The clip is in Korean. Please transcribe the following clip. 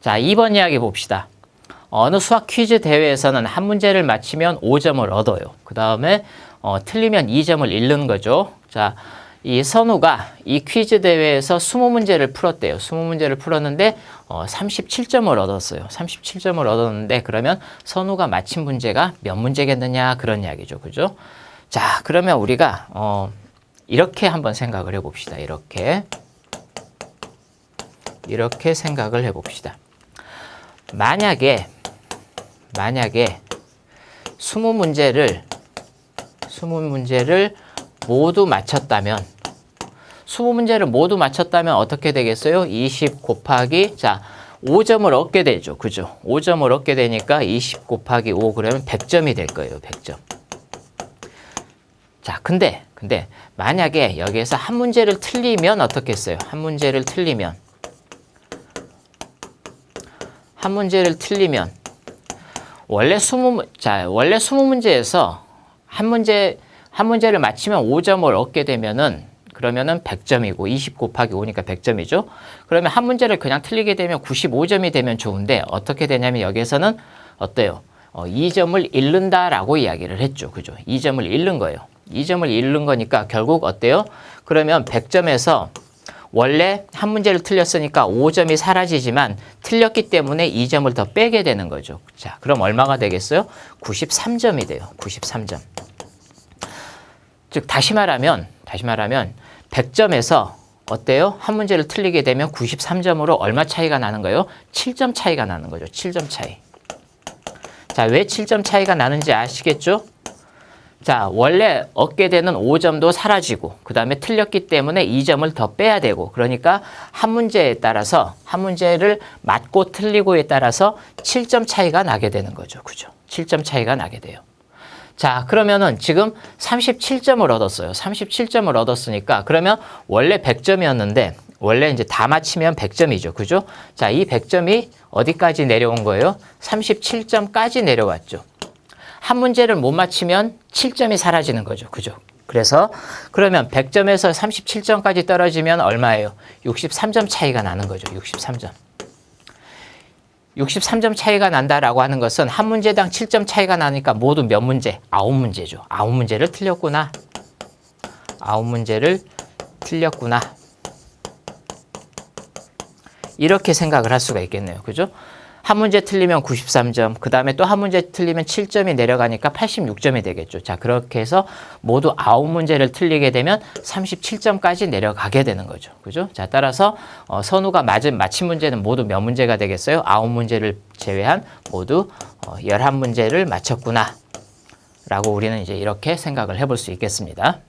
자, 2번 이야기 봅시다. 어느 수학 퀴즈 대회에서는 한 문제를 맞히면 5점을 얻어요. 그 다음에 틀리면 2점을 잃는 거죠. 자, 이 선우가 이 퀴즈 대회에서 20문제를 풀었대요. 20문제를 풀었는데 37점을 얻었어요. 37점을 얻었는데 그러면 선우가 맞힌 문제가 몇 문제겠느냐 그런 이야기죠. 그죠? 자, 그러면 우리가 이렇게 한번 생각을 해봅시다. 이렇게 생각을 해봅시다. 만약에 20문제를 모두 맞췄다면 20문제를 모두 맞췄다면 어떻게 되겠어요? 20 곱하기 5점을 얻게 되죠. 그죠? 5점을 얻게 되니까 20 곱하기 5 그러면 100점이 될 거예요. 100점. 자, 근데 만약에 여기에서 한 문제를 틀리면 어떻겠어요? 한 문제를 틀리면 원래 20문제에서 한 문제를 맞히면 5점을 얻게 되면은 그러면은 100점이고 20 곱하기 5니까 100점이죠. 그러면 한 문제를 그냥 틀리게 되면 95점이 되면 좋은데 어떻게 되냐면 여기에서는 어때요? 2점을 잃는다라고 이야기를 했죠. 그죠? 2점을 잃는 거예요. 2점을 잃는 거니까 결국 어때요? 그러면 100점에서 원래 한 문제를 틀렸으니까 5점이 사라지지만 틀렸기 때문에 2점을 더 빼게 되는 거죠. 자, 그럼 얼마가 되겠어요? 93점이 돼요. 93점. 즉 다시 말하면 100점에서 어때요? 한 문제를 틀리게 되면 93점으로 얼마 차이가 나는 거예요? 7점 차이가 나는 거죠. 7점 차이. 자, 왜 7점 차이가 나는지 아시겠죠? 자, 원래 얻게 되는 5점도 사라지고 그 다음에 틀렸기 때문에 2점을 더 빼야 되고 그러니까 한 문제에 따라서 한 문제를 맞고 틀리고에 따라서 7점 차이가 나게 되는 거죠. 그죠? 7점 차이가 나게 돼요. 자, 그러면은 지금 37점을 얻었어요. 37점을 얻었으니까 그러면 원래 100점이었는데 원래 이제 다 맞히면 100점이죠. 그죠? 자, 이 100점이 어디까지 내려온 거예요? 37점까지 내려왔죠. 한 문제를 못 맞히면 7점이 사라지는 거죠. 그죠? 그래서 그러면 100점에서 37점까지 떨어지면 얼마예요? 63점 차이가 나는 거죠. 63점. 63점 차이가 난다라고 하는 것은 한 문제당 7점 차이가 나니까 모두 몇 문제? 9문제죠. 9문제를 틀렸구나. 9문제를 틀렸구나. 이렇게 생각을 할 수가 있겠네요. 그죠? 한 문제 틀리면 93점, 그 다음에 또 한 문제 틀리면 7점이 내려가니까 86점이 되겠죠. 자, 그렇게 해서 모두 9문제를 틀리게 되면 37점까지 내려가게 되는 거죠. 그죠? 자, 따라서 선우가 맞힌 문제는 모두 몇 문제가 되겠어요? 9문제를 제외한 모두 11문제를 맞췄구나. 라고 우리는 이제 이렇게 생각을 해볼 수 있겠습니다.